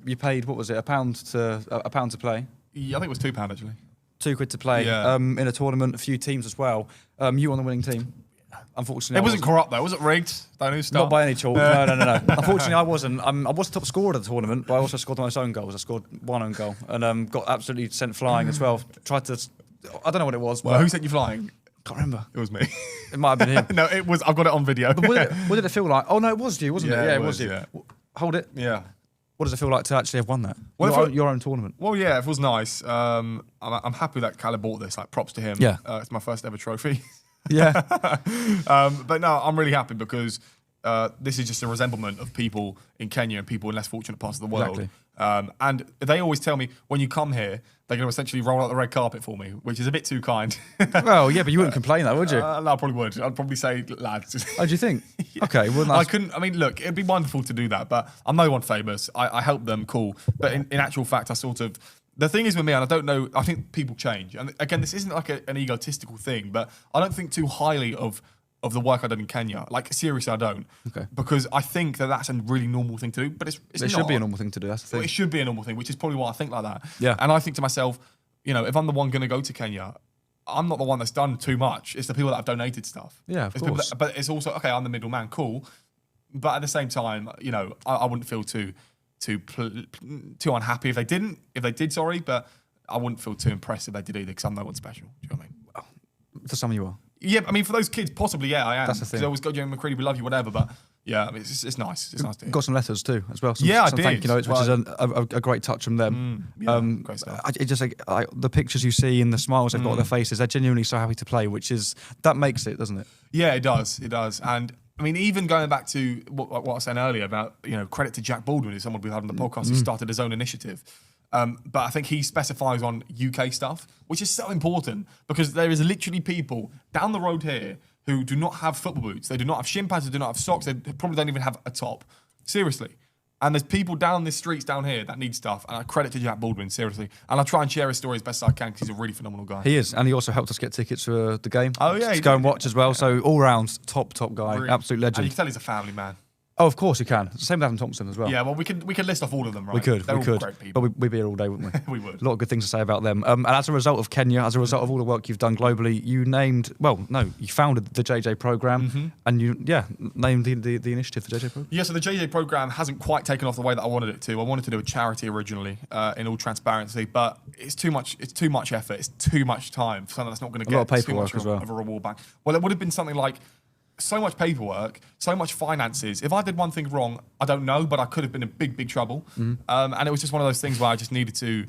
You paid, what was it, £1 to play? Yeah, I think it was £2 actually. £2 to play in a tournament, a few teams as well. You on the winning team. Unfortunately, it wasn't corrupt though. Was it rigged? Don't know. Not by any chalk. No. Unfortunately, I wasn't. I was the top scorer of the tournament, but I also scored the most own goals. I scored one own goal and got absolutely sent flying as well. Tried to, I don't know what it was. Well, who sent you flying? Can't remember. It was me. It might have been him. No, it was. I've got it on video. But what did it feel like? Oh no, it was you, wasn't it? Yeah, it was you. Yeah. Hold it. Yeah. What does it feel like to actually have won that? Well, your own tournament. Well, yeah, it was nice. I'm happy that Callie bought this. Like, props to him. Yeah. It's my first ever trophy. Yeah. But no, I'm really happy because this is just a resemblance of people in Kenya and people in less fortunate parts of the world. Exactly. And they always tell me when you come here, they're going to essentially roll out the red carpet for me, which is a bit too kind. Well, yeah, but you wouldn't complain, though, would you? No, I probably would. I'd probably say, lads. Oh, do you think? Yeah. Okay, well, I couldn't. I mean, look, it'd be wonderful to do that, but I'm no one famous. I help them, cool. But in actual fact, I sort of. The thing is with me, and I don't know, I think people change. And again, this isn't like an egotistical thing, but I don't think too highly of the work I done in Kenya. Like, seriously, I don't. Okay. Because I think that that's a really normal thing to do, but it's It not. should be a normal thing to do, that's the thing. Well, it should be a normal thing, which is probably why I think like that. Yeah. And I think to myself, you know, if I'm the one going to go to Kenya, I'm not the one that's done too much. It's the people that have donated stuff. Yeah, of It's people course. but it's also, okay, I'm the middleman, cool. But at the same time, you know, I wouldn't feel too unhappy if they didn't. If they did, sorry, but I wouldn't feel too impressed if they did either because I'm no one special. Do you know what I mean? For some you are. Yeah, I mean, for those kids, possibly, yeah, I am. That's the thing. Because I always go, Jamie McCreedy, we love you, whatever. But yeah, I mean, it's nice. It's nice to hear. Got some letters too, as well. Yeah, I some did. thank you notes, which Well, is a great touch from them. Great stuff. It just like the pictures you see and the smiles they've got on their faces, they're genuinely so happy to play, that makes it, doesn't it? Yeah, it does. It does. And I mean, even going back to what I was saying earlier about, you know, credit to Jack Baldwin, who's someone we've had on the podcast who started his own initiative. But I think he specifies on UK stuff, which is so important because there is literally people down the road here who do not have football boots. They do not have shin pads. They do not have socks. They probably don't even have a top. Seriously. And there's people down the streets down here that need stuff. And I credit to Jack Baldwin, seriously. And I try and share his story as best as I can because he's a really phenomenal guy. He is, and he also helped us get tickets for the game. Oh, yeah, to he go and did. watch as well. So all round, top guy, Brilliant. absolute And legend. you can tell he's a family man. Oh, of course you can. Same with Adam Thompson as well. Yeah, well, we could list off all of them, right? We could, They're all great but people. we'd be here all day, wouldn't we? We would. A lot of good things to say about them. And as a result of Kenya, as a result of all the work you've done globally, you founded the JJ program, and you named the initiative the JJ program. Yeah, so the JJ program hasn't quite taken off the way that I wanted it to. I wanted to do a charity originally, in all transparency, but it's too much. It's too much effort. It's too much time for something that's not going to lot get of too much paperwork as well. of a reward back. Well, it would have been something like so much paperwork, so much finances. If I did one thing wrong, I don't know, but I could have been in big trouble. And it was just one of those things where I just needed to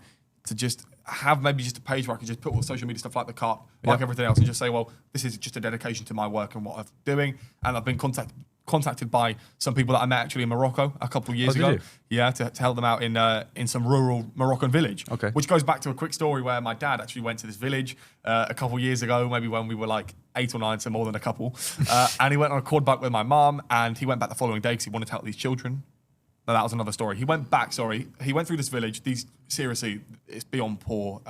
just have maybe just a page where I could just put all the social media stuff like the cup, like everything else, and just say, well, this is just a dedication to my work and what I'm doing. And I've been contacted by some people that I met actually in Morocco a couple of years ago. You? Yeah, to help them out in some rural Moroccan village. Okay. Which goes back to a quick story where my dad actually went to this village a couple of years ago, maybe when we were like 8 or 9, so more than a couple. And he went on a quad bike with my mum, and he went back the following day because he wanted to help these children. No, that was another story. He went back, he went through this village. Seriously, it's beyond poor,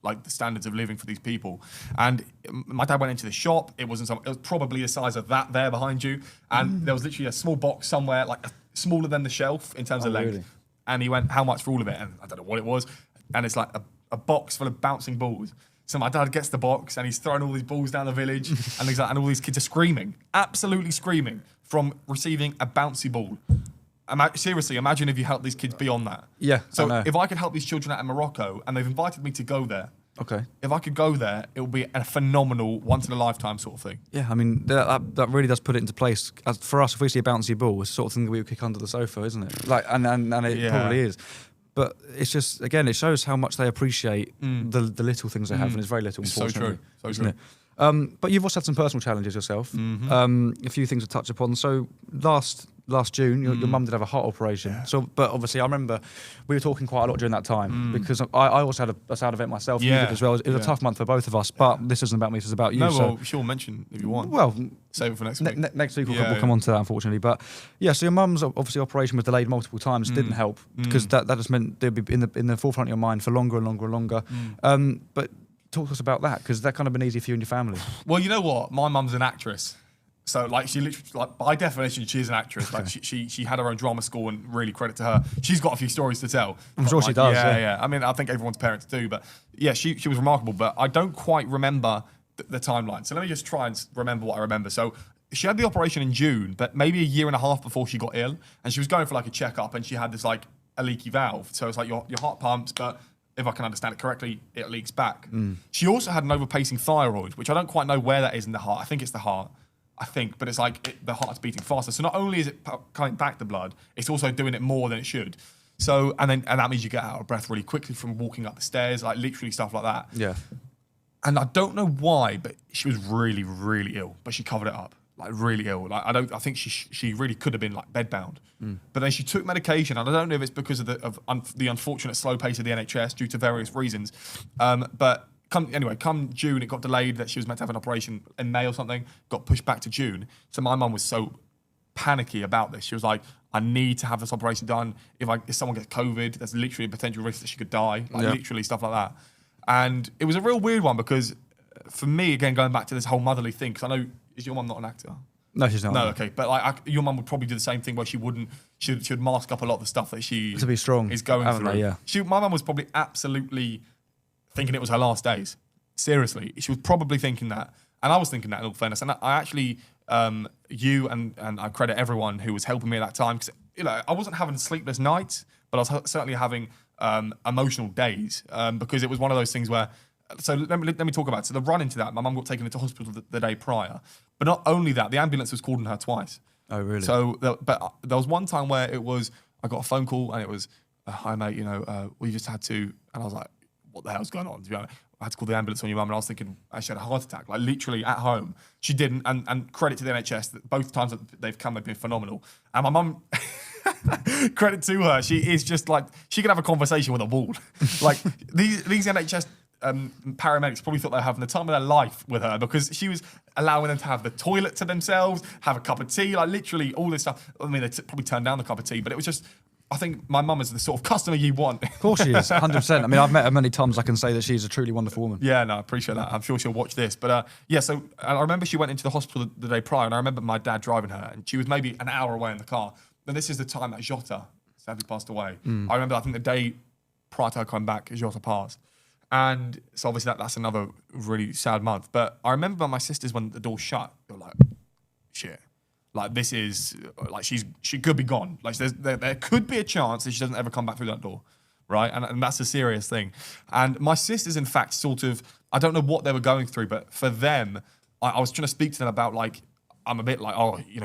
like the standards of living for these people. And my dad went into the shop. It was probably the size of that there behind you. And there was literally a small box somewhere, like smaller than the shelf in terms of length. Really? And he went, how much for all of it? And I don't know what it was. And it's like a box full of bouncing balls. So my dad gets the box and he's throwing all these balls down the village. And and all these kids are screaming, absolutely screaming from receiving a bouncy ball. Seriously, imagine if you help these kids beyond that. Yeah, So I know. if I could help these children out in Morocco and they've invited me to go there, Okay. if I could go there, it would be a phenomenal once-in-a-lifetime sort of thing. Yeah, I mean that really does put it into place. As for us, if we see a bouncy ball, it's the sort of thing that we would kick under the sofa, isn't it? Like, and it probably is. But it's just, again, it shows how much they appreciate the little things they have, and it's very little, It's so unfortunately. true. So isn't true. it? But you've also had some personal challenges yourself. A few things to touch upon. So last last June, your mum did have a heart operation. Yeah. So, but obviously, I remember we were talking quite a lot during that time because I also had a sad event myself. You did as well. It was a tough month for both of us. But this isn't about me. This is about you. No, so. well, sure, mention if you want. Well, save it for next week. Next week we'll come on to that, unfortunately. But yeah, so your mum's obviously operation was delayed multiple times. Didn't help because that just meant they'd be in the forefront of your mind for longer and longer and longer. But talk to us about that because that kind of been easy for you and your family. Well, you know what? My mum's an actress. So, like, she literally, like, by definition, she is an actress. Like, she had her own drama school, and really credit to her. She's got a few stories to tell. I'm sure she does. Yeah. I mean, I think everyone's parents do, but yeah, she was remarkable. But I don't quite remember the timeline. So let me just try and remember what I remember. So she had the operation in June, but maybe a year and a half before she got ill, and she was going for like a checkup, and she had this like a leaky valve. So it's like your heart pumps, but if I can understand it correctly, it leaks back. She also had an overpacing thyroid, which I don't quite know where that is in the heart. I think it's the heart. But it's like the heart's beating faster. So not only is it coming back the blood, it's also doing it more than it should. So and that means you get out of breath really quickly from walking up the stairs, like literally stuff like that. Yeah. And I don't know why, but she was really, really ill. But she covered it up, like really ill. Like I think she really could have been like bedbound. But then she took medication, and I don't know if it's because of the unfortunate slow pace of the NHS due to various reasons. But come June, it got delayed that she was meant to have an operation in May or something, got pushed back to June. So my mum was so panicky about this. She was like, I need to have this operation done. If someone gets COVID, there's literally a potential risk that she could die, literally stuff like that. And it was a real weird one because for me, again, going back to this whole motherly thing, because I know, is your mum not an actor? No, she's not. No, okay. But like your mum would probably do the same thing where she would mask up a lot of the stuff that she to be strong is going through. Yeah. My mum was probably absolutely thinking it was her last days. Seriously, she was probably thinking that, and I was thinking that in all fairness. And I actually, you and I credit everyone who was helping me at that time because I wasn't having sleepless nights, but I was certainly having emotional days because it was one of those things where. So let me talk about it. So the run into that, my mum got taken into hospital the day prior, but not only that, the ambulance was called on her twice. Oh really? So there was one time where I got a phone call and it was, hi mate, we just had to, and I was like, what the hell's going on? To be honest, I had to call the ambulance on your mum, and I was thinking she had a heart attack, like literally at home. She didn't, and credit to the NHS that both times that they've come, they've been phenomenal. And my mum, credit to her, she is just like, she can have a conversation with a wall. Like these NHS paramedics probably thought they were having the time of their life with her because she was allowing them to have the toilet to themselves, have a cup of tea, like literally all this stuff. I mean, they probably turned down the cup of tea, but it was just, I think my mum is the sort of customer you want. Of course she is, 100%. I mean, I've met her many times. I can say that she's a truly wonderful woman. Yeah, no, I appreciate that. I'm sure she'll watch this. But so I remember she went into the hospital the day prior, and I remember my dad driving her, and she was maybe an hour away in the car. And this is the time that Jota sadly passed away. I remember, I think the day prior to her coming back, Jota passed. And so obviously that's another really sad month. But I remember my sisters, when the door shut, they were like, shit. Like this is, like she could be gone. Like there could be a chance that she doesn't ever come back through that door. Right? And that's a serious thing. And my sisters, in fact, sort of, I don't know what they were going through, but for them, I was trying to speak to them about like, I'm a bit like,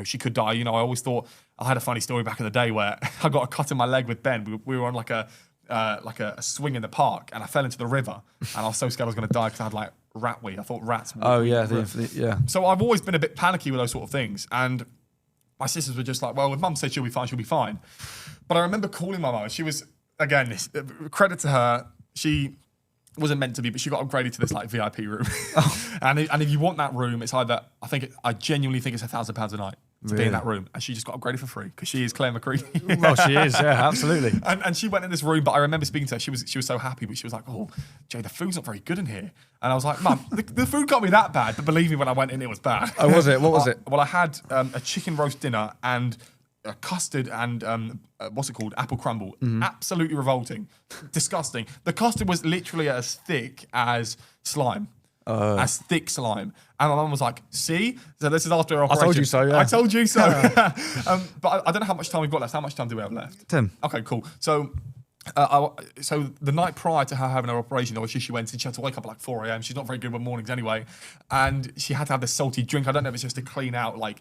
she could die. I always thought, I had a funny story back in the day where I got a cut in my leg with Ben. We were on like a swing in the park, and I fell into the river, and I was so scared I was going to die because I had like rat weed. I thought rats. Oh yeah, yeah. So I've always been a bit panicky with those sort of things, and my sisters were just like, well, if mum said she'll be fine, she'll be fine. But I remember calling my mum. She was, again, credit to her, she wasn't meant to be, but she got upgraded to this like VIP room. And if you want that room, it's either, I genuinely think it's £1,000 a night to be in that room. And she just got upgraded for free because she is Claire McCreedy. Well, she is, yeah, absolutely. And she went in this room, but I remember speaking to her. She was so happy, but she was like, oh, Jay, the food's not very good in here. And I was like, Mum, the food can't be that bad. But believe me, when I went in, it was bad. Oh, was it? What was it? Well, I had a chicken roast dinner and a custard and what's it called? Apple crumble. Absolutely revolting. Disgusting. The custard was literally as thick as slime. As thick slime. And my mum was like, see? So this is after our operation. I told you so, yeah. I told you so. But I don't know how much time we've got left. How much time do we have left? 10. Okay, cool. So so the night prior to her having her operation, obviously she went and she had to wake up at like 4 a.m. She's not very good with mornings anyway. And she had to have this salty drink. I don't know if it's just to clean out like,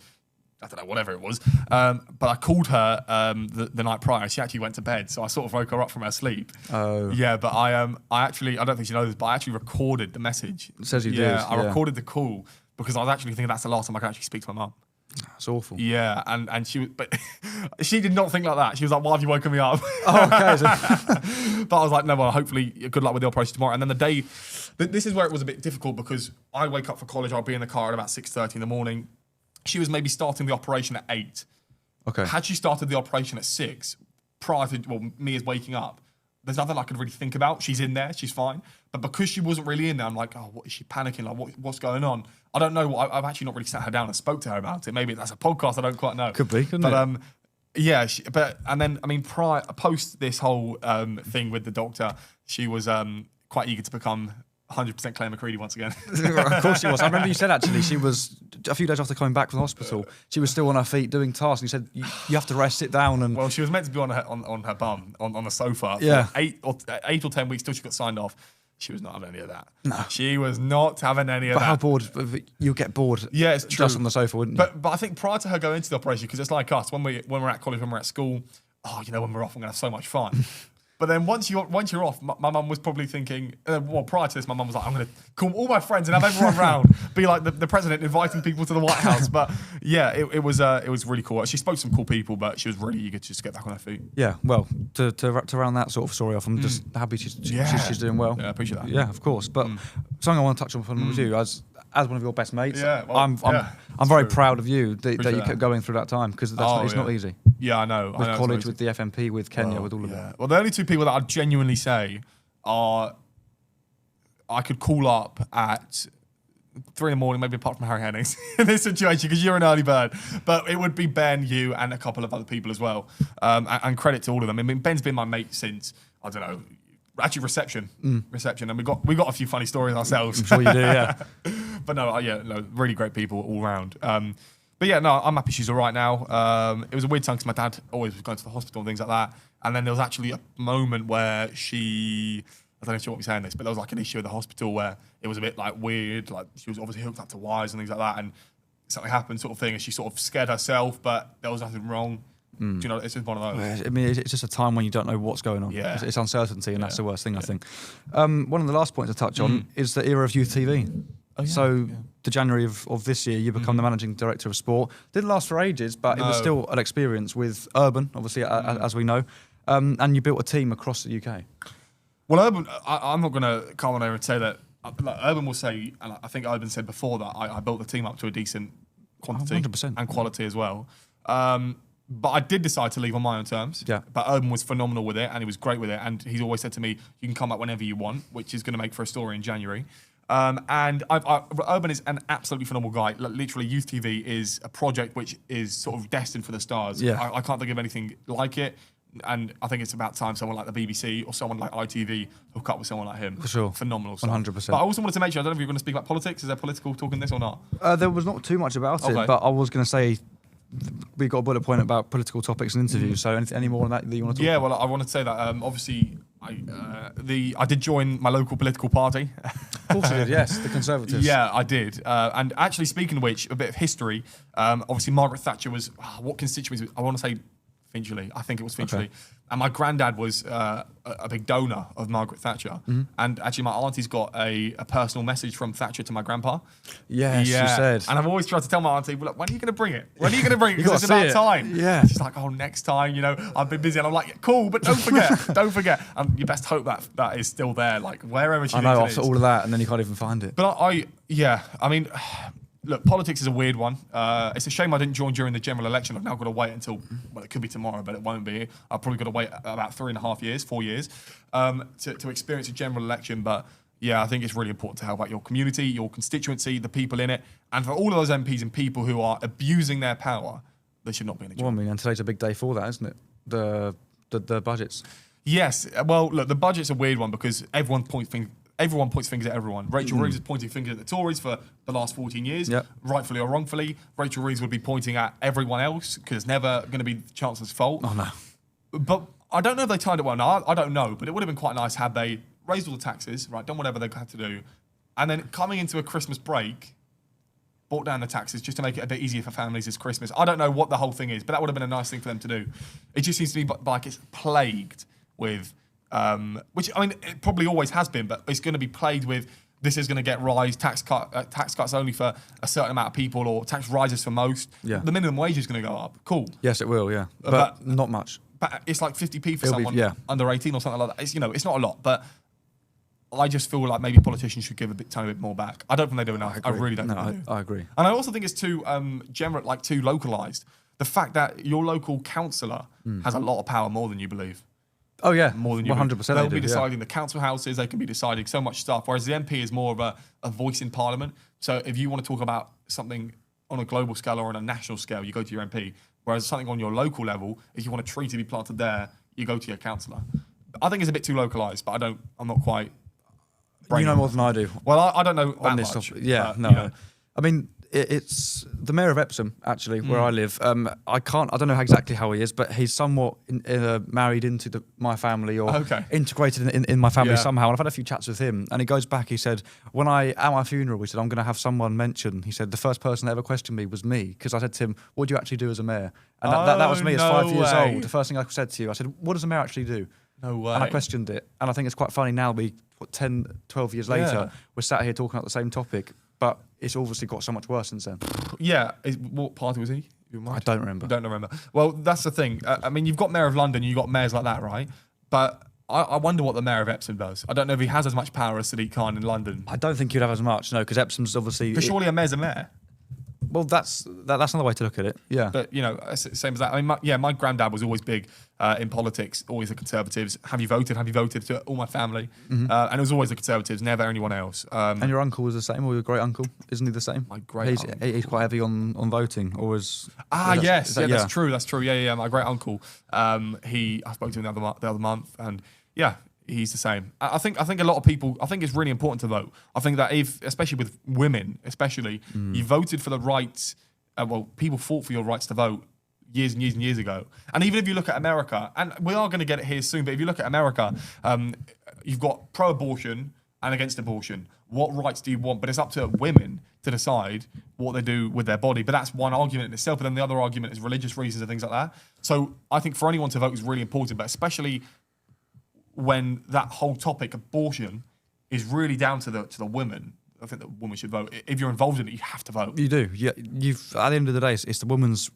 I don't know, whatever it was. But I called her the night prior. She actually went to bed, so I sort of woke her up from her sleep. Oh. Yeah, but I actually, I don't think she knows this, but I actually recorded the message. It says you did. Yeah, I recorded the call because I was actually thinking that's the last time I can actually speak to my mum. That's awful. Yeah, and she was, but she did not think like that. She was like, "Why have you woken me up?" Oh, okay. But I was like, "No, well, hopefully, good luck with the operation tomorrow." And then the day, this is where it was a bit difficult because I wake up for college. I'll be in the car at about 6:30 in the morning. She was maybe starting the operation at 8. Okay. Had she started the operation at 6, prior to me as waking up, there's nothing I could really think about. She's in there, she's fine. But because she wasn't really in there, I'm like, oh, what is she panicking? Like, what's going on? I don't know. I've actually not really sat her down and spoke to her about it. Maybe that's a podcast. I don't quite know. Could be, couldn't but, it? Yeah, and then, I mean, post this whole thing with the doctor, she was quite eager to become 100% Claire McCreedy once again. Of course she was. I remember you said actually she was a few days after coming back from the hospital. She was still on her feet doing tasks. And you said you have to rest, sit down, and well, she was meant to be on her bum on the sofa. Yeah. For 8 or 10 weeks till she got signed off. She was not having any of that. No. She was not having any of but that. how bored? You'll get bored. Yeah, it's true. Just on the sofa, wouldn't you? But I think prior to her going into the operation, because it's like us when we're at college, when we're at school. Oh, when we're off, I'm gonna have so much fun. But then once you're off, my mum was probably thinking. Well, prior to this, my mum was like, "I'm going to call all my friends and have everyone round, be like the president inviting people to the White House." But yeah, it was really cool. She spoke to some cool people, but she was really eager to just get back on her feet. Yeah, well, to round that sort of story off, I'm just happy she's doing well. Yeah, I appreciate that. Yeah, of course. But something I want to touch on with you as one of your best mates. Yeah, well, I'm very proud of you that you that. kept going through that time because it's not easy. Yeah, I know. With college, with the FMP, with Kenya, with all of it. Well, the only two people that I'd genuinely say are I could call up at 3 in the morning, maybe apart from Harry Hennings in this situation because you're an early bird. But it would be Ben, you, and a couple of other people as well. And credit to all of them. I mean, Ben's been my mate since, I don't know, actually reception, and we got a few funny stories ourselves. I'm sure you do, yeah. But no, really great people all round. But yeah, no, I'm happy she's all right now. It was a weird time because my dad always was going to the hospital and things like that. And then there was actually a moment where I don't know if you want me saying this, but there was like an issue at the hospital where it was a bit like weird, like she was obviously hooked up to wires and things like that, and something happened sort of thing, and she sort of scared herself, but there was nothing wrong. Do you know, it's just one of those. I mean, it's just a time when you don't know what's going on. Yeah. It's uncertainty, and that's the worst thing, I think. One of the last points to touch on is the era of youth TV. Oh, yeah. So, the January of this year, you become the managing director of sport. Didn't last for ages, but it was still an experience with Urban, obviously, as we know. And you built a team across the UK. Well, Urban, I'm not going to come on over and say that. Like, Urban will say, and I think Urban said before that I built the team up to a decent quantity 100%. and quality as well. But I did decide to leave on my own terms. Yeah. But Urban was phenomenal with it, and he was great with it. And he's always said to me, "You can come up whenever you want," which is going to make for a story in January. And Urban is an absolutely phenomenal guy. Literally, Youth TV is a project which is sort of destined for the stars. Yeah. I can't think of anything like it. And I think it's about time someone like the BBC or someone like ITV hook up with someone like him. For sure. Phenomenal stuff. 100%. But I also wanted to make sure, I don't know if you're going to speak about politics. Is there political talk in this or not? There was not too much about Okay. it, but I was going to say we got a bullet point about political topics and interviews. So any more on that you want to talk about? Yeah, well, I want to say that obviously I did join my local political party. Of course you did, yes, the Conservatives. Yeah, I did. And actually, speaking of which, a bit of history. Obviously, Margaret Thatcher was what constituency? I want to say Finchley. I think it was Finchley. Okay. And my granddad was a big donor of Margaret Thatcher. And actually, my auntie's got a personal message from Thatcher to my grandpa. Yes, she said. And I've always tried to tell my auntie, well, when are you going to bring it? When are you going to bring it? Because it's about time. Yeah. She's like, oh, next time, I've been busy. And I'm like, yeah, cool, but don't forget, don't forget. And you best hope that is still there, like wherever she is. I know, after all of that, and then you can't even find it. But I mean, look, politics is a weird one. It's a shame I didn't join during the general election. I've now got to wait until, well, it could be tomorrow, but it won't be. I've probably got to wait about 3.5 years, 4 years, to experience a general election. But yeah, I think it's really important to help out your community, your constituency, the people in it. And for all of those MPs and people who are abusing their power, they should not be in a job. Well, I mean, and today's a big day for that, isn't it? The budgets. Yes. Well, look, the budget's a weird one because everyone points fingers at everyone. Rachel Reeves is pointing fingers at the Tories for the last 14 years, rightfully or wrongfully. Rachel Reeves would be pointing at everyone else because it's never going to be the Chancellor's fault. Oh, no. But I don't know if they timed it well. No, I don't know. But it would have been quite nice had they raised all the taxes, right, done whatever they had to do, and then coming into a Christmas break, brought down the taxes just to make it a bit easier for families this Christmas. I don't know what the whole thing is, but that would have been a nice thing for them to do. It just seems to me like it's plagued with... which, I mean, it probably always has been, but it's going to be plagued with this is going to get tax cuts only for a certain amount of people, or tax rises for most. Yeah. The minimum wage is going to go up. Cool. Yes, it will. Yeah, but not much. But it's like 50p for someone under 18 or something like that. It's, it's not a lot, but I just feel like maybe politicians should give tiny bit more back. I don't think they do enough. I really don't think they do. I agree. And I also think it's too general, like too localised. The fact that your local councillor has a lot of power, more than you believe. Oh yeah, More than you 100%. They'll be deciding the council houses, they can be deciding so much stuff, whereas the MP is more of a voice in Parliament. So if you want to talk about something on a global scale or on a national scale, you go to your MP, whereas something on your local level, if you want a tree to be planted there, you go to your councillor. I think it's a bit too localised, but I'm not quite... You know more than I do. Well, I don't know on that this much. topic. Yeah, but, no. I mean, it's the mayor of Epsom, actually, where I live. I don't know exactly how he is, but he's somewhat married into my family, or integrated in my family somehow. And I've had a few chats with him, and he goes back, he said, at my funeral, he said, I'm going to have someone mention, he said, the first person that ever questioned me was me, because I said to him, what do you actually do as a mayor? And that was me as 5 years old. The first thing I said to you, I said, what does a mayor actually do? No way. And I questioned it. And I think it's quite funny now, 10, 12 years later, we're sat here talking about the same topic, but it's obviously got so much worse since then. Yeah. What party was he? I don't remember. You don't remember. Well, that's the thing. I mean, you've got Mayor of London, you've got mayors like that, right? But I wonder what the Mayor of Epsom does. I don't know if he has as much power as Sadiq Khan in London. I don't think he'd have as much, no, because Epsom's obviously... But surely a mayor's a mayor. Well, that's another way to look at it. Yeah. But, same as that. I mean, my granddad was always big in politics, always the Conservatives. Have you voted? Have you voted? To all my family. And it was always the Conservatives, never anyone else. And your uncle was the same, or your great uncle? Isn't he the same? My great uncle. He's quite heavy on voting, or is... Yes. That's true. That's true. Yeah. My great uncle. I spoke to him the other month, and yeah, he's the same. I think a lot of people, I think it's really important to vote. I think that especially with women, you voted for the rights, people fought for your rights to vote years and years and years ago. And even if you look at America, and we are going to get it here soon, but if you look at America, you've got pro-abortion and against abortion. What rights do you want? But it's up to women to decide what they do with their body. But that's one argument in itself. But then the other argument is religious reasons and things like that. So I think for anyone to vote is really important, but especially when that whole topic, abortion, is really down to the women. I think that women should vote. If you're involved in it, you have to vote. You do. Yeah. At the end of the day, it's the woman's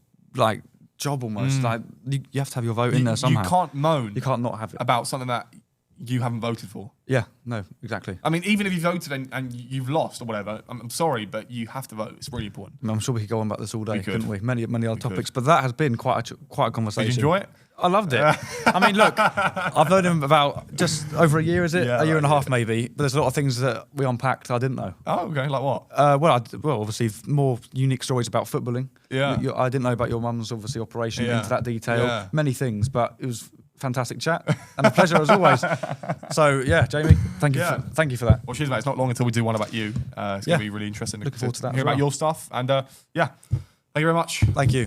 job almost. Like you have to have your vote in there somehow. You can't moan. You can't not have it about something that you haven't voted for. Yeah. No. Exactly. I mean, even if you voted and you've lost or whatever, I'm sorry, but you have to vote. It's really important. I'm sure we could go on about this all day, couldn't we? Many other topics, but that has been quite a conversation. Did you enjoy it? I loved it. I mean, look, I've known him about just over a year, is it? Yeah, a year and a half, maybe. But there's a lot of things that we unpacked I didn't know. Oh, okay. Like what? Well, obviously, more unique stories about footballing. Yeah. I didn't know about your mum's, obviously, operation into that detail. Yeah. Many things, but it was fantastic chat and a pleasure as always. So, yeah, Jamie, thank you for that. Well, cheers, mate. It's not long until we do one about you. It's going to be really interesting. Looking forward to that. Hear about your stuff. And, thank you very much. Thank you.